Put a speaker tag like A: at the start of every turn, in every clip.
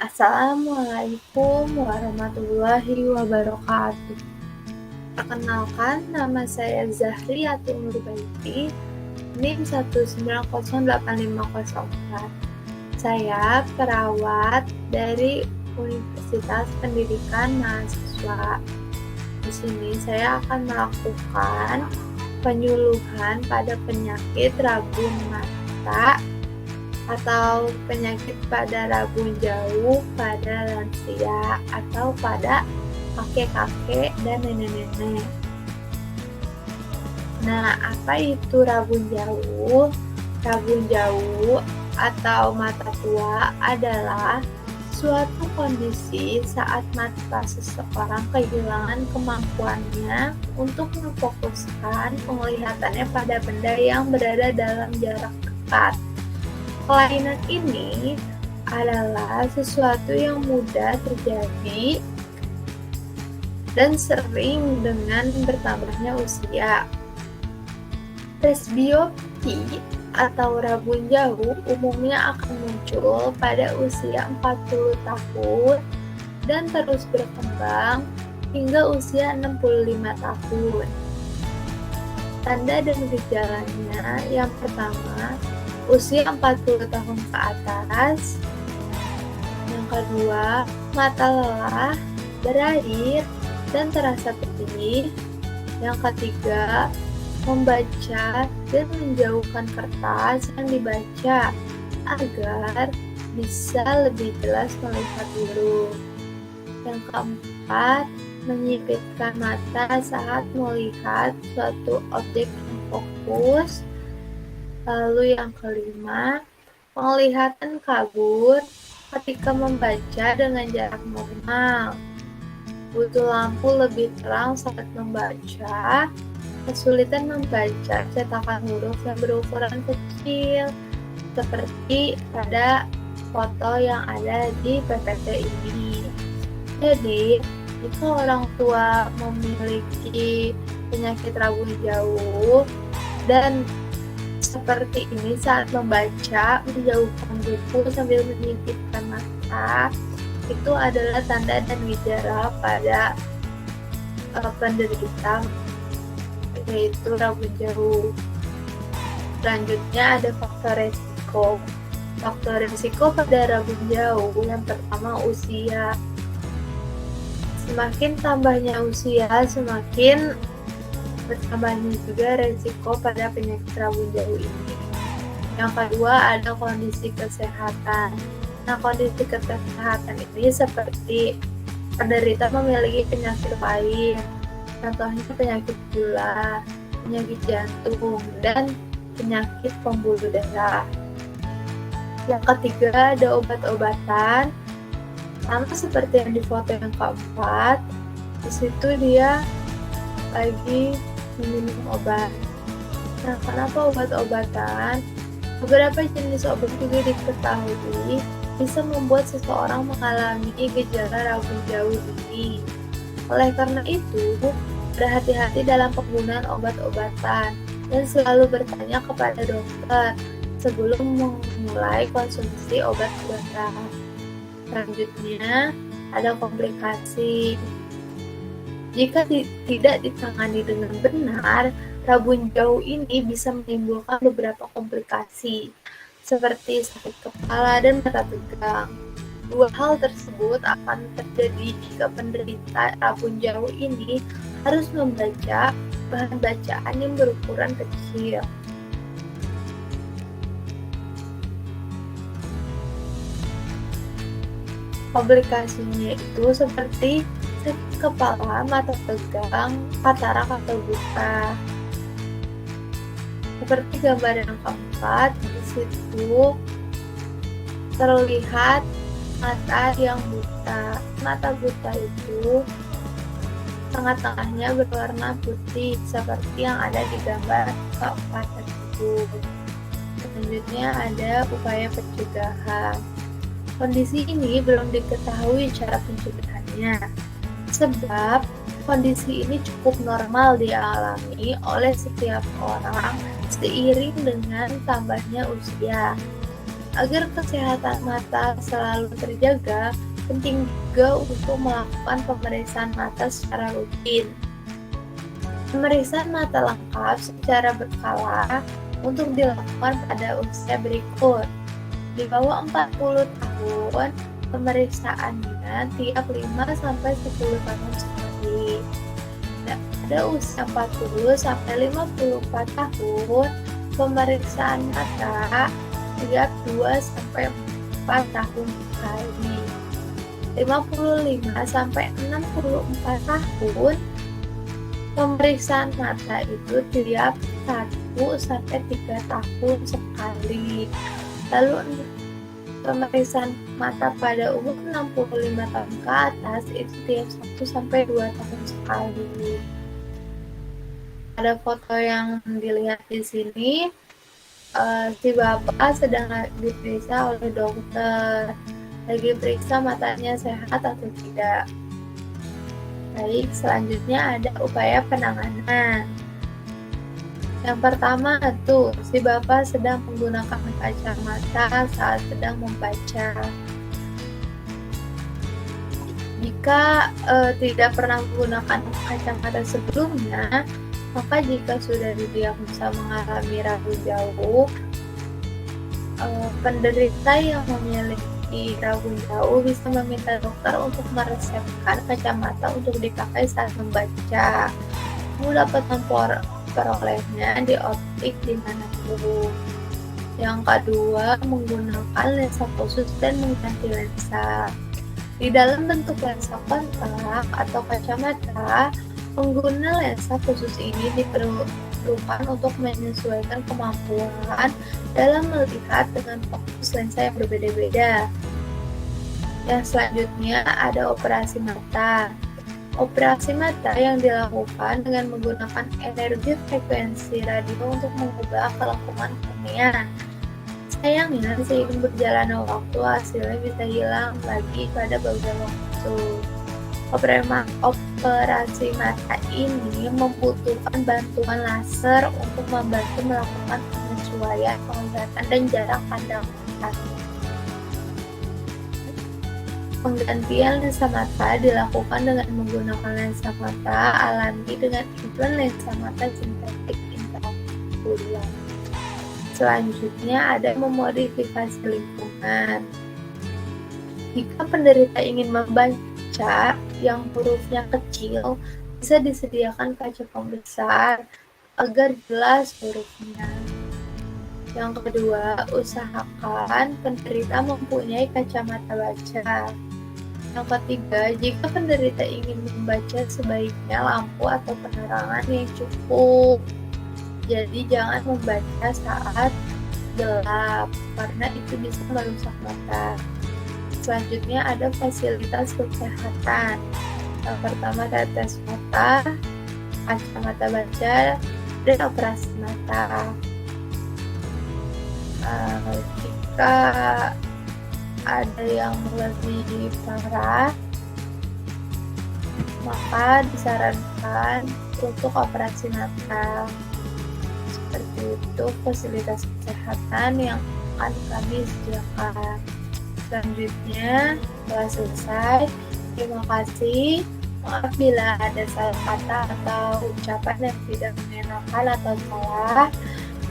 A: Assalamualaikum warahmatullahi wabarakatuh. Perkenalkan, nama saya Zahriatul Nurbaiti, NIM 1908504. Saya perawat dari Universitas Pendidikan Mahasiswa. Di sini saya akan melakukan penyuluhan pada penyakit rabun mata atau penyakit pada rabun jauh pada lansia atau pada kakek-kakek dan nenek-nenek. Nah, apa itu rabun jauh? Rabun jauh atau mata tua adalah suatu kondisi saat mata seseorang kehilangan kemampuannya untuk memfokuskan penglihatannya pada benda yang berada dalam jarak dekat. Kelainan ini adalah sesuatu yang mudah terjadi dan sering dengan bertambahnya usia. Presbiopi atau rabun jauh umumnya akan muncul pada usia 40 tahun dan terus berkembang hingga usia 65 tahun. Tanda dan gejalanya yang pertama, usia 40 tahun ke atas. Yang kedua, mata lelah, berair, dan terasa pedih. Yang ketiga, membaca dan menjauhkan kertas yang dibaca agar bisa lebih jelas melihat dulu. Yang keempat, menyipitkan mata saat melihat suatu objek yang fokus. Lalu yang kelima, penglihatan kabur ketika membaca dengan jarak normal. Butuh lampu lebih terang saat membaca. Kesulitan membaca cetakan huruf yang berukuran kecil, seperti pada foto yang ada di PPT ini. Jadi, jika orang tua memiliki penyakit rabun jauh dan seperti ini saat membaca, menjauhkan buku sambil menyipitkan mata, itu adalah tanda dan gejala pada penderita yaitu rabun jauh. Selanjutnya ada faktor resiko. Faktor resiko pada rabun jauh yang pertama usia. Semakin tambahnya usia, semakin bertambahnya juga resiko pada penyakit rabun jauh ini. Yang kedua ada kondisi kesehatan. Nah, kondisi kesehatan ini seperti penderita memiliki penyakit lain, contohnya penyakit gula, penyakit jantung, dan penyakit pembuluh darah. Yang ketiga ada obat-obatan, sama seperti yang di foto yang keempat. Di situ dia lagi meminum obat. Nah, kenapa obat-obatan? Beberapa jenis obat juga diketahui bisa membuat seseorang mengalami gejala rabun jauh ini. Oleh karena itu, berhati-hati dalam penggunaan obat-obatan dan selalu bertanya kepada dokter sebelum memulai konsumsi obat-obatan. Selanjutnya, ada komplikasi. Jika tidak ditangani dengan benar, rabun jauh ini bisa menimbulkan beberapa komplikasi, seperti sakit kepala dan mata tegang. Dua hal tersebut akan terjadi jika penderita rabun jauh ini harus membaca bahan bacaan yang berukuran kecil. Komplikasinya itu seperti sakit kepala, mata tegang, katarak atau buta. Seperti gambar yang keempat, di situ terlihat mata yang buta. Mata buta itu tengah-tengahnya berwarna putih seperti yang ada di gambar keempat tersebut. Selanjutnya ada upaya pencegahan. Kondisi ini belum diketahui cara pencegahannya, sebab kondisi ini cukup normal dialami oleh setiap orang seiring dengan tambahnya usia. Agar kesehatan mata selalu terjaga, penting juga untuk melakukan pemeriksaan mata secara rutin. Pemeriksaan mata lengkap secara berkala untuk dilakukan pada usia berikut. Di bawah 40 tahun, pemeriksaannya tiap 5-10 tahun sekali. Pada usia 40 sampai 54 tahun, pemeriksaan mata tiap 2-4 tahun sekali. 55 sampai 64 tahun, pemeriksaan mata itu tiap 1-3 tahun sekali. Lalu pemeriksaan mata pada umur 65 tahun ke atas itu tiap 1-2 tahun sekali. Ada foto yang dilihat di sini, si bapak sedang diperiksa oleh dokter, lagi periksa matanya sehat atau tidak. Baik, selanjutnya ada upaya penanganan. Yang pertama tuh, si bapak sedang menggunakan kacamata saat sedang membaca. Jika tidak pernah menggunakan kacamata sebelumnya, maka jika sudah didiagnosa mengalami ragu jauh, penderita yang memiliki ragu jauh bisa meminta dokter untuk meresepkan kacamata untuk dipakai saat membaca. Kamu dapat memperolehnya di optik dimanapun. Yang kedua, menggunakan lensa khusus dan mengganti lensa. Di dalam bentuk lensa kontak atau kacamata, pengguna lensa khusus ini diperlukan untuk menyesuaikan kemampuan dalam melihat dengan fokus lensa yang berbeda-beda. Yang selanjutnya ada operasi mata. Operasi mata yang dilakukan dengan menggunakan energi frekuensi radio untuk mengubah kelengkungan kornea. Sayangnya, seiring berjalannya waktu, hasilnya bisa hilang lagi pada bagian waktu. Operasi mata ini membutuhkan bantuan laser untuk membantu melakukan penyesuaian penglihatan dan jarak pandang mata. Penggantian lensa mata dilakukan dengan menggunakan lensa mata alami dengan implan lensa mata sintetik intraokular. Selanjutnya ada memodifikasi lingkungan. Jika penderita ingin membaca yang hurufnya kecil, bisa disediakan kaca pembesar agar jelas hurufnya. Yang kedua, usahakan penderita mempunyai kacamata baca. Yang ketiga, jika penderita ingin membaca, sebaiknya lampu atau penerangan yang cukup. Jadi jangan membaca saat gelap, karena itu bisa merusak mata. Selanjutnya ada fasilitas kesehatan. Yang pertama, tetes mata, kacamata baca, dan operasi mata. Jika ada yang lebih parah, maka disarankan untuk operasi mata. Seperti itu fasilitas kesehatan yang akan kami sediakan. Selanjutnya telah selesai. Terima kasih. Maaf bila ada salah kata atau ucapan yang tidak mengenakan atau salah.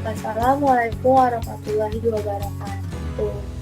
A: Wassalamualaikum warahmatullahi wabarakatuh.